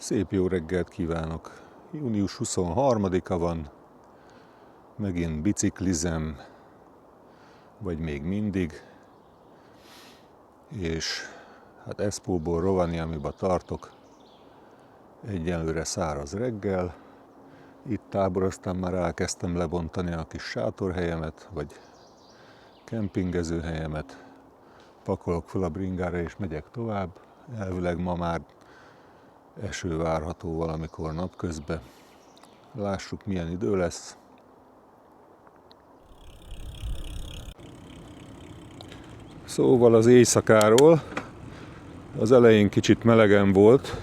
Szép jó reggelt kívánok! Június 23-a van, megint biciklizem, vagy még mindig, és hát Espóból Rovaniemiba tartok, egyenlőre száraz reggel. Itt aztán már elkezdtem lebontani a kis sátorhelyemet, vagy kempingezőhelyemet, pakolok fel a bringára és megyek tovább. Elvileg ma már eső várható valamikor napközben. Lássuk, milyen idő lesz. Szóval az éjszakáról. Az elején kicsit melegen volt.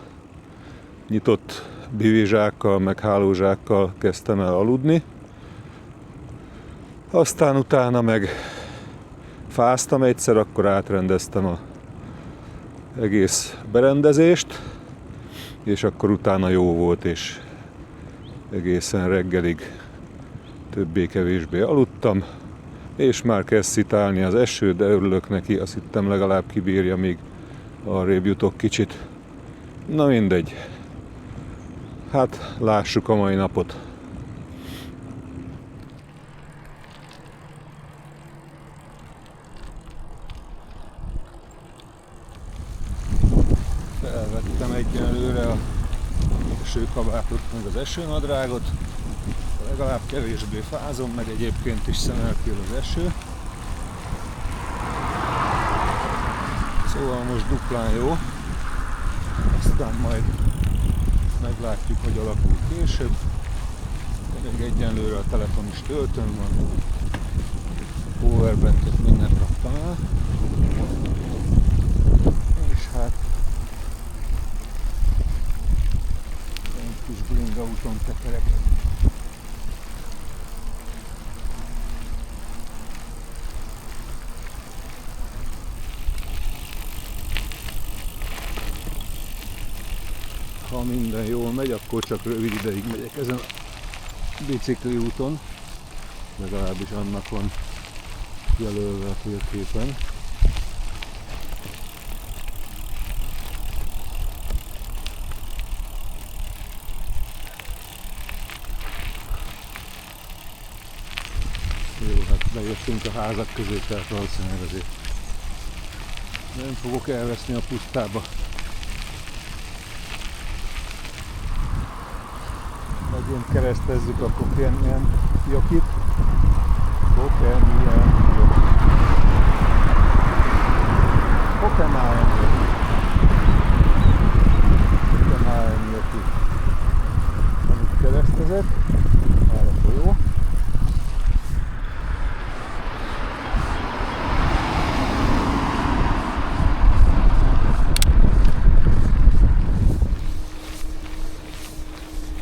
Nyitott bivizsákkal, meg hálózsákkal kezdtem el aludni. Aztán utána meg fáztam egyszer, akkor átrendeztem az egész berendezést, és akkor utána jó volt, és egészen reggelig többé-kevésbé aludtam, és már kezd szitálni az eső, de örülök neki, azt hittem legalább kibírja, még arrébb jutok kicsit. Na mindegy. Hát lássuk a mai napot. Felvettem egyenlőre a esőkabátot, meg az esőnadrágot. Legalább kevésbé fázom, meg egyébként is szemelkél az eső. Szóval most duplán jó. Aztán majd meglátjuk, hogy alakul később. De még egyenlőre a telefon is töltőn van. Powerbanket mindent raktam el. És hát egy kis bringa úton tekerek. Ha minden jól megy, akkor csak rövid ideig megyek ezen a bicikli úton. Legalábbis annak van jelölve a térképen. Jó, hát bejöttünk a házak közé, tehát valószínűleg azért nem fogok elveszni a pusztába. Megint keresztezzük a Kokemien Jokit. Kokemien Jokit. Kokemien Jokit. Amit keresztezett. Erre folyó.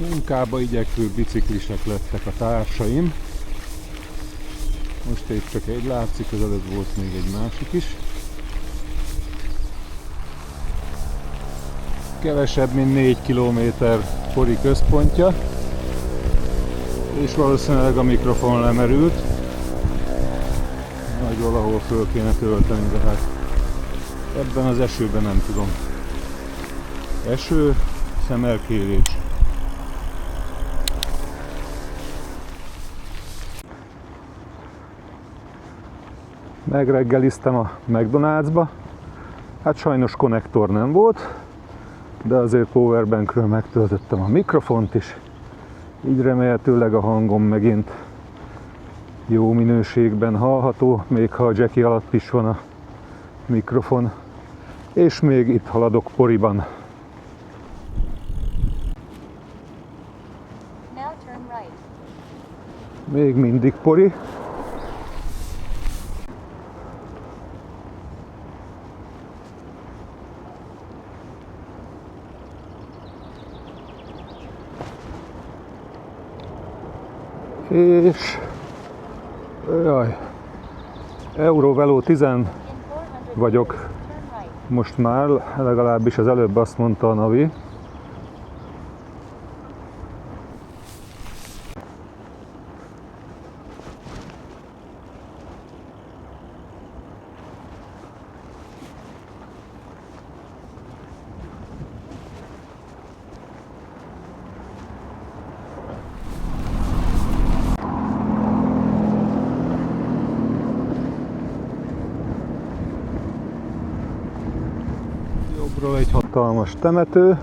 Munkába igyekvő biciklisek lettek a társaim. Most épp csak egy látszik, az előbb volt még egy másik is. Kevesebb, mint 4 kilométer Pori központja, és valószínűleg a mikrofon lemerült. Majd valahol föl kéne tölteni, de hát ebben az esőben nem tudom. Eső, szemelkérés. Megreggeliztem a McDonald'sba. Hát sajnos konnektor nem volt, de azért powerbankről megtöltöttem a mikrofont is. Így remélhetőleg a hangom megint jó minőségben hallható, még ha a jackie alatt is van a mikrofon. És még itt haladok Poriban. Még mindig Pori. És jaj, Eurovelo 10 vagyok most már, legalábbis az előbb azt mondta a Navi. Jobbról egy hatalmas temető.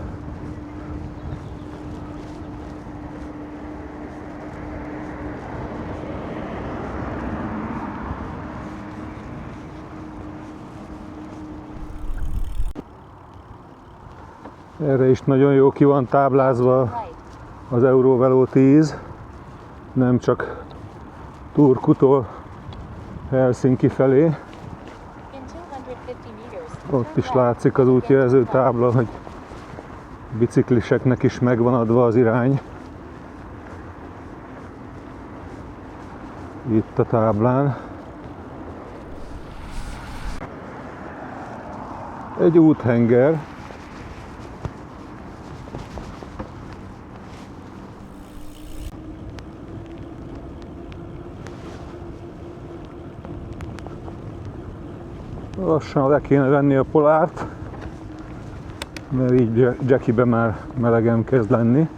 Erre is nagyon jó ki van táblázva az Eurovelo 10, nem csak Turkutól Helsinki felé. Ott is látszik az útjelző tábla, hogy bicikliseknek is megvan adva az irány. Itt a táblán. Egy úthenger. Lassan le kéne venni a polárt, mert így Jackibe már melegem kezd lenni.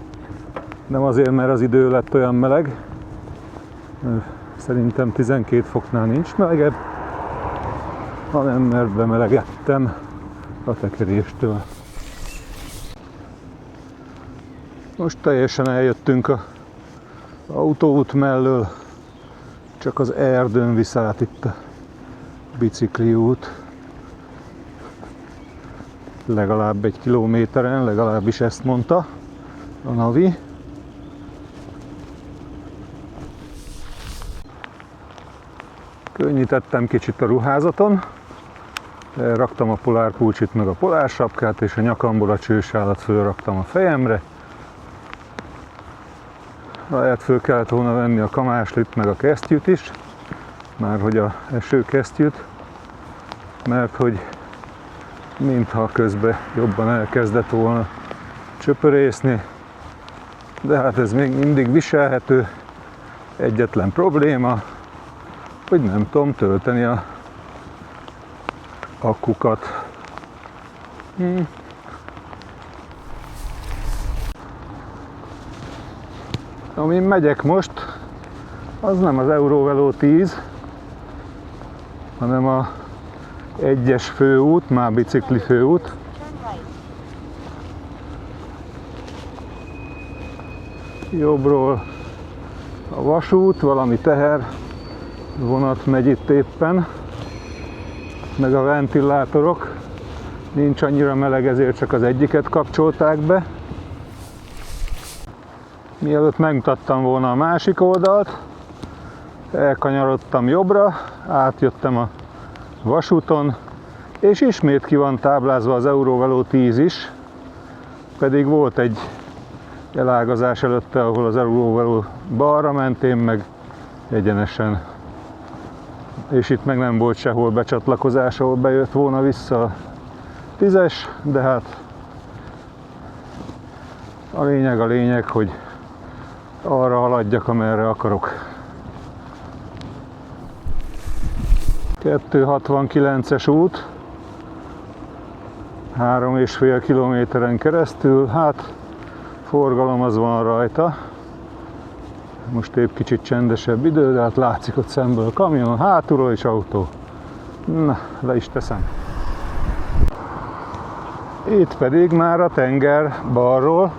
Nem azért, mert az idő lett olyan meleg, szerintem 12 foknál nincs melegebb, hanem mert bemelegettem a tekeréstől. Most teljesen eljöttünk az autóút mellől, csak az erdőn visz át itt a bicikliút. Legalább 1 kilométeren, legalábbis ezt mondta a Navi. Könnyítettem kicsit a ruházaton. Raktam a polárpulcsit meg a polársapkát, és a nyakamból a csősálat fölraktam a fejemre. Lehet föl kellett volna venni a kamáslit meg a kesztyűt is, márhogy a esőkesztyűt, mert hogy mintha közben jobban elkezdett volna csöpörészni, de hát ez még mindig viselhető. Egyetlen probléma, hogy nem tudom tölteni a akkukat. Amin megyek most, az nem az Eurovelo 10, hanem a 1-es főút, már bicikli főút. Jobbról a vasút, valami teher vonat megy itt éppen, meg a ventilátorok. Nincs annyira meleg, ezért csak az egyiket kapcsolták be. Mielőtt megmutattam volna a másik oldalt, elkanyarodtam jobbra, átjöttem a vasúton, és ismét ki van táblázva az Eurovelo 10 is, pedig volt egy elágazás előtte, ahol az Eurovelo balra ment, én meg egyenesen. És itt meg nem volt sehol becsatlakozás, ahol bejött volna vissza a 10-es, de hát a lényeg, hogy arra haladjak, amerre akarok. 269-es út, 3,5 kilométeren keresztül, hát forgalom az van rajta. Most épp kicsit csendesebb idő, de hát látszik ott szemből kamion, hátulról is autó. Na, le is teszem. Itt pedig már a tenger balról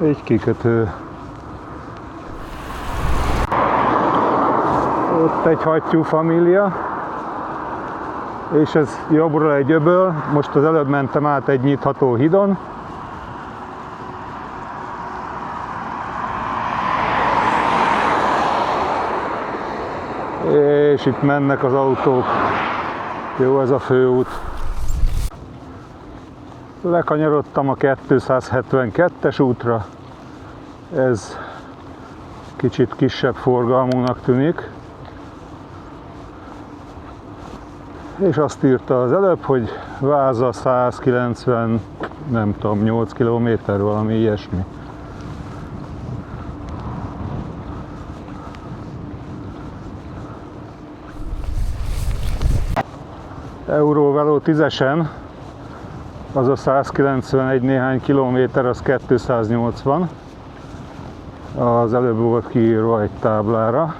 egy kikötő. Ott egy hattyú família, és ez jobbra egy öböl. Most az előbb mentem át egy nyitható hídon. És itt mennek az autók. Jó, ez a főút. Lekanyarodtam a 272-es útra. Ez kicsit kisebb forgalmúnak tűnik. És azt írta az előbb, hogy Váza 190, nem tudom, 8 kilométer, valami ilyesmi. Eurovelo 10-esen, az a 191 néhány kilométer, az 280. Az előbb volt kiírva egy táblára.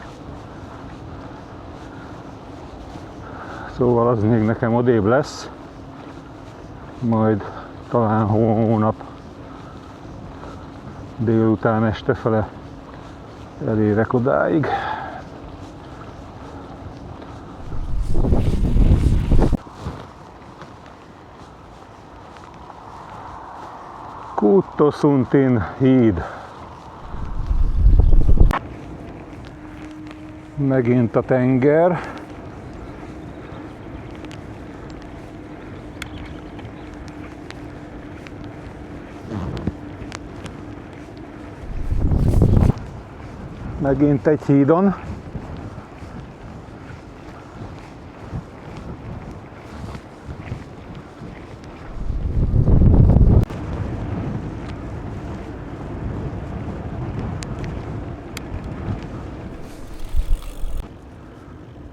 Szóval az még nekem odébb lesz. majd talán hónap délután este fele elérek odáig. Kuuttosuntin híd. Megint a tenger. Megint egy hídon.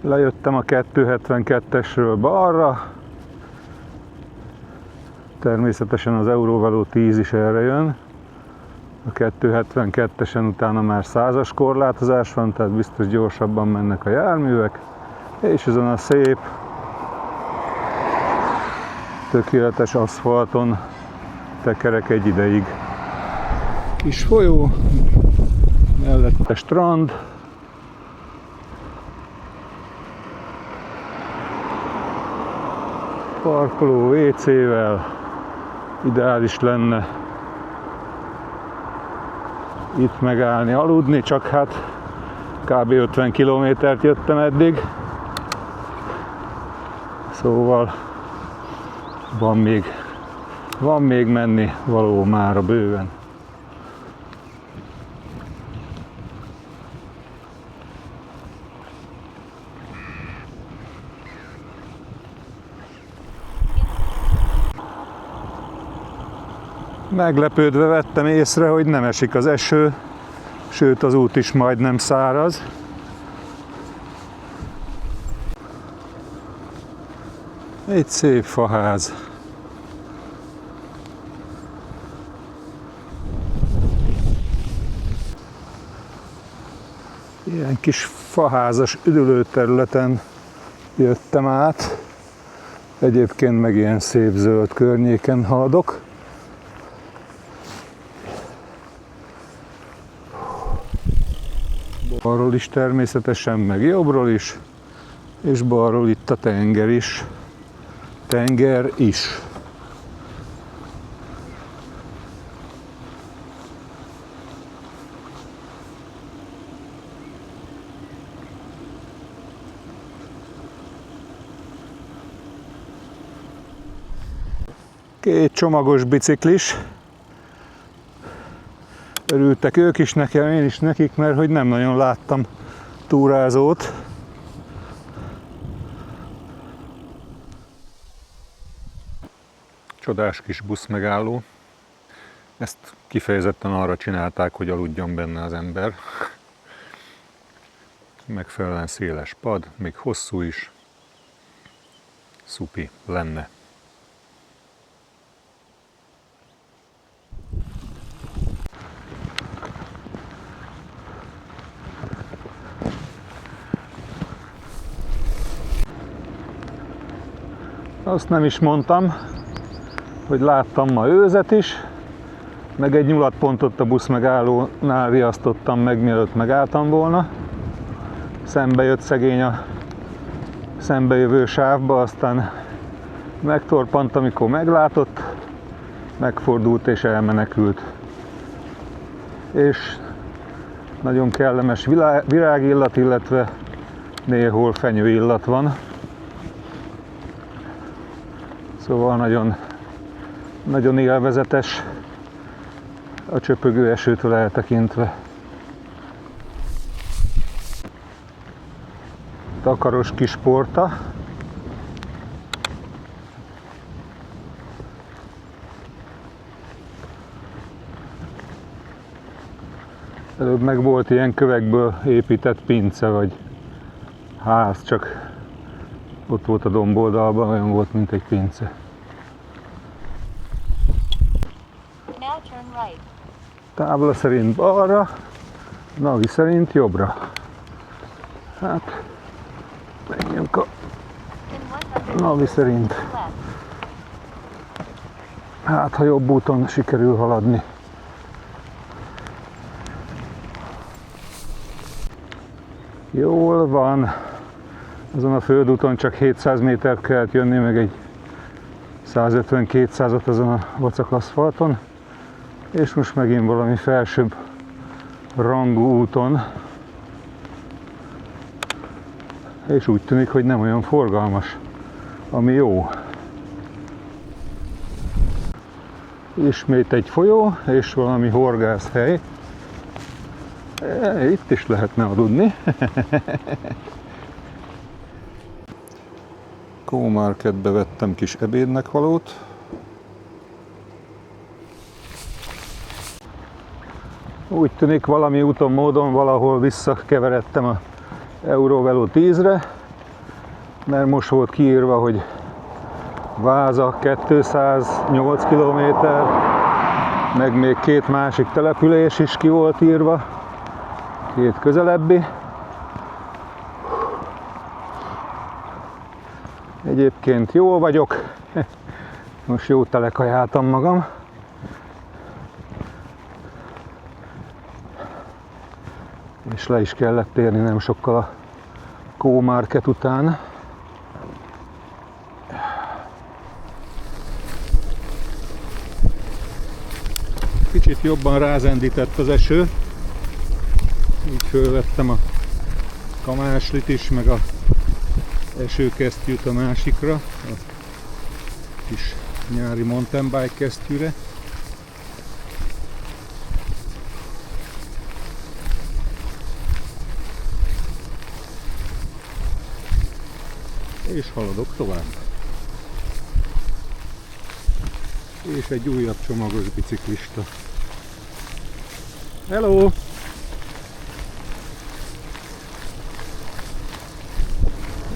Lejöttem a 272-esről balra. Természetesen az Eurovelo 10 is erre jön. A 272-esen utána már 100-as korlátozás van, tehát biztos gyorsabban mennek a járművek. És ezen a szép, tökéletes aszfalton tekerek egy ideig. Kis folyó, mellette strand. Parkoló WC-vel, ideális lenne itt megállni, aludni, csak hát kb. 50 kilométert jöttem eddig, szóval van még menni való mára bőven. Meglepődve vettem észre, hogy nem esik az eső, sőt az út is majdnem száraz. Egy szép faház. Ilyen kis faházas üdülőterületen jöttem át. Egyébként meg ilyen szép zöld környéken haladok. Balról is természetesen, meg jobbról is, és balról itt a tenger is. Tenger is. Két csomagos biciklis. Örültek ők is nekem, én is nekik, mert hogy nem nagyon láttam túrázót. Csodás kis buszmegálló. Ezt kifejezetten arra csinálták, hogy aludjon benne az ember. Megfelelően széles pad, még hosszú is. Szupi lenne. Azt nem is mondtam, hogy láttam ma őzet is, meg egy nyulatpontot a buszmegállónál riasztottam meg, mielőtt megálltam volna. Szembe jött szegény a szembejövő sávba, aztán megtorpant, amikor meglátott, megfordult és elmenekült. És nagyon kellemes virágillat, illetve néhol fenyőillat van. Szóval nagyon élvezetes a csöpögő esőtől eltekintve. Takaros kis porta. Előbb meg volt ilyen kövekből épített pince vagy ház, csak ott volt a domboldalban, olyan volt, mint egy pince. Tábla szerint balra, navi szerint jobbra. Hát, menjünk a navi szerint. Hát, ha jobb úton sikerül haladni. Jól van. Azon a földúton csak 700 métert kellett jönni, meg egy 150-200-at azon a vacak aszfalton. És most megint valami felsőbb rangú úton. És úgy tűnik, hogy nem olyan forgalmas, ami jó. Ismét egy folyó, és valami horgászhely. Itt is lehetne aludni. Co-Marketbe vettem kis ebédnek valót. Úgy tűnik, valami úton, módon valahol visszakeveredtem a Eurovelo 10-re, mert most volt kiírva, hogy Váza 208 km, meg még 2 másik település is ki volt írva, 2 közelebbi. Egyébként jól vagyok, most jó telekajáltam magam. És le is kellett térni nem sokkal a Co-Market után. Kicsit jobban rázendített az eső, így fölvettem a kamáslit is, meg a esőkesztyűt a másikra, a kis nyári mountain bike kesztyűre. És haladok tovább. És egy újabb csomagos biciklista. Hello!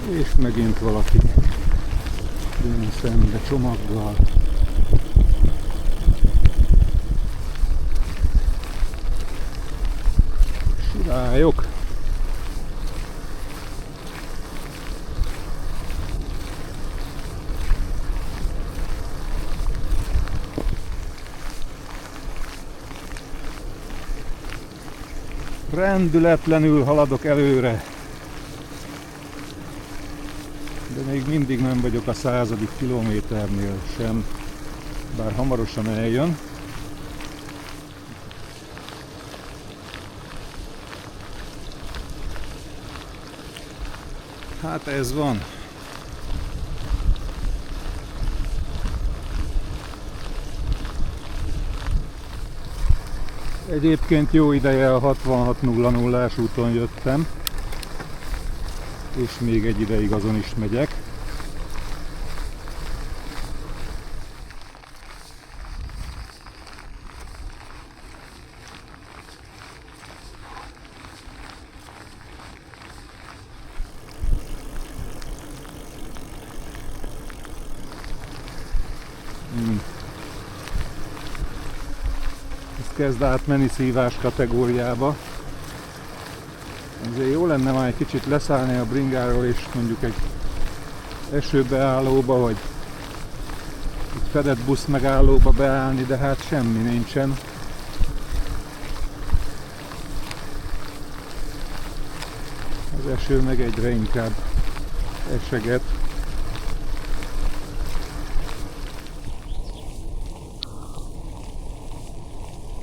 És megint valaki jön szembe csomaggal. Sirályok! Rendületlenül haladok előre. De még mindig nem vagyok a 100. kilométernél sem, bár hamarosan eljön. Hát ez van. Egyébként jó ideje a 6600-ás úton jöttem, és még egy ideig azon is megyek. Ez kezd átmenni szívás kategóriába. Ezért jó lenne már egy kicsit leszállni a bringáról, és mondjuk egy esőbeállóba, vagy egy fedett busz megállóba beállni, de hát semmi nincsen. Az eső meg egyre inkább eseget.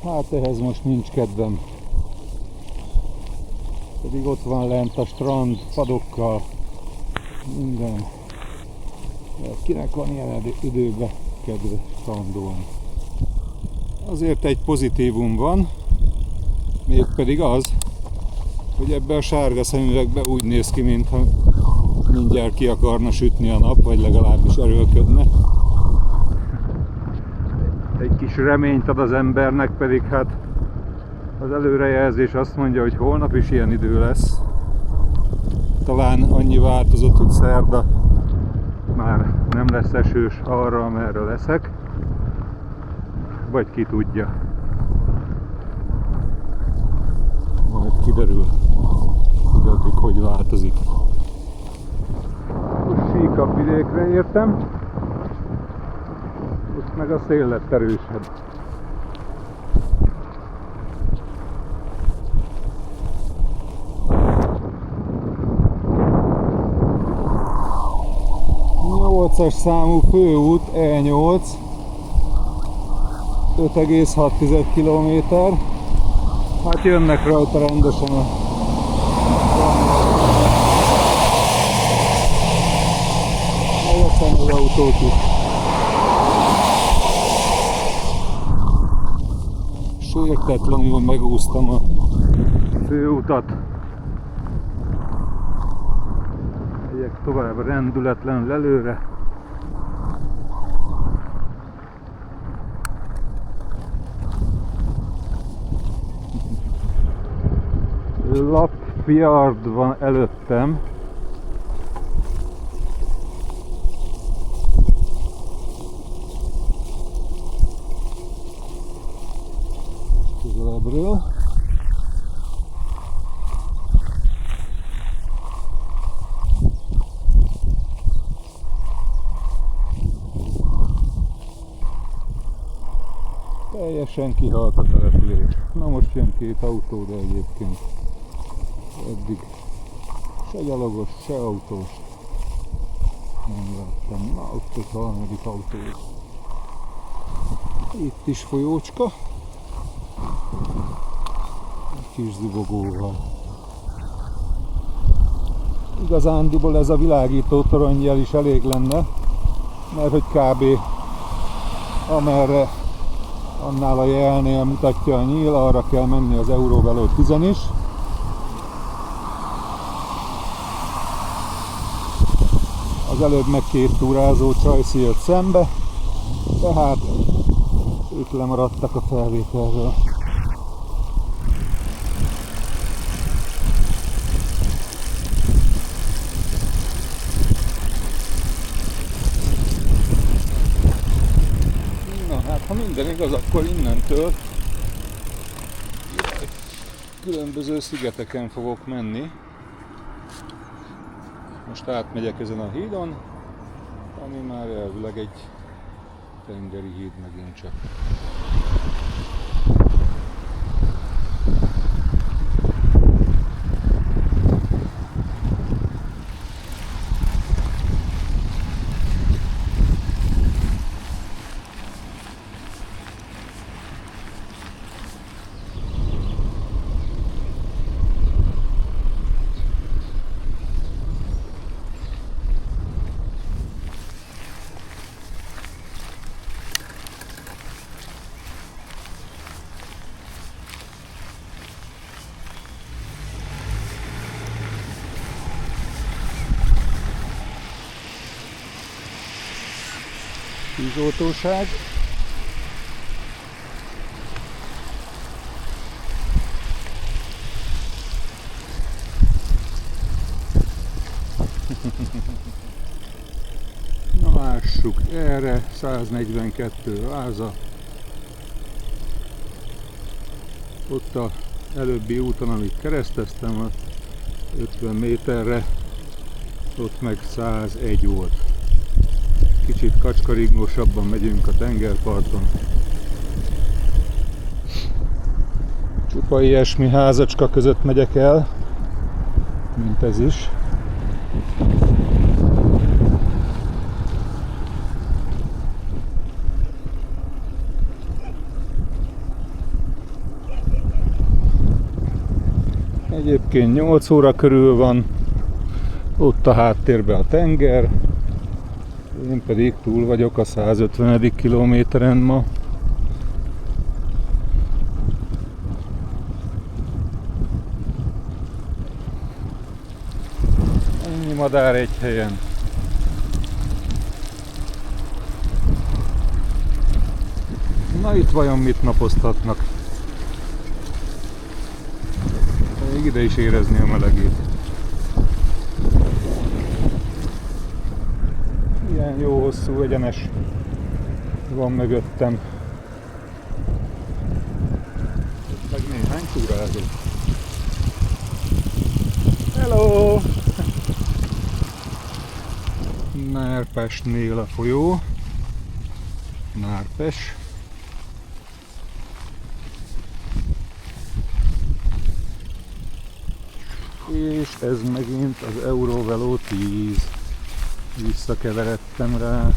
Hát ehhez most nincs kedvem. Pedig ott van lent a strand, padokkal, minden. De kinek van ilyen időben kedve strandolni? Azért egy pozitívum van, mégpedig az, hogy ebbe a sárga szemüvegbe úgy néz ki, mintha mindjárt ki akarna sütni a nap, vagy legalábbis erőlködne. Egy kis reményt ad az embernek, pedig hát az előrejelzés azt mondja, hogy holnap is ilyen idő lesz. Talán annyi változott, hogy szerda már nem lesz esős arra, amerre leszek. Vagy ki tudja. Majd kiderül, hogy addig hogy változik. Most síkabb vidékre értem. Ott meg a szél lett erősebb. Nyolcas számú főút E8, 5,6 km. Hát jönnek rajta rendesen a az autók is. Sértetlenül megúsztam a főutat. Megyek tovább rendületlenül előre. Lapfjord van előttem. Közelebbről. Teljesen kihalt a település. Na most jön két autó, de egyébként eddig se gyalogos, se autós nem láttam. Na, ott egy harmadik autó. Itt is folyócska. Egy kis zubogóval. Igazándiból ez a világító toronnyal is elég lenne, mert hogy kb. Amerre annál a jelnél mutatja a nyíl, arra kell menni az Euróveló 10-en is. Az előbb meg két túrázó csajszi jött szembe, tehát ők lemaradtak a felvételről. Na hát, ha minden igaz, akkor innentől különböző szigeteken fogok menni. Most átmegyek ezen a hídon, ami már elvileg egy tengeri híd megint csak. Tűzoltóság. Na lássuk, erre 142 váza. Ott az előbbi úton, amit kereszteztem, 50 méterre, ott meg 101 volt. Kicsit kacskaringósabban megyünk a tengerparton. Csupa ilyesmi házacska között megyek el, mint ez is. Egyébként 8 óra körül van, ott a háttérben a tenger. Én pedig túl vagyok a 150. kilométeren ma. Ennyi madár egy helyen. Na itt vajon mit napoztatnak? Még ide is érezni a melegét. Ilyen jó hosszú egyenes van mögöttem. Itt meg néhány túrázó. Hello! Nerpestnél a folyó. Nárpes. És ez megint az Eurovelo 10. Visszakeveredtem rá.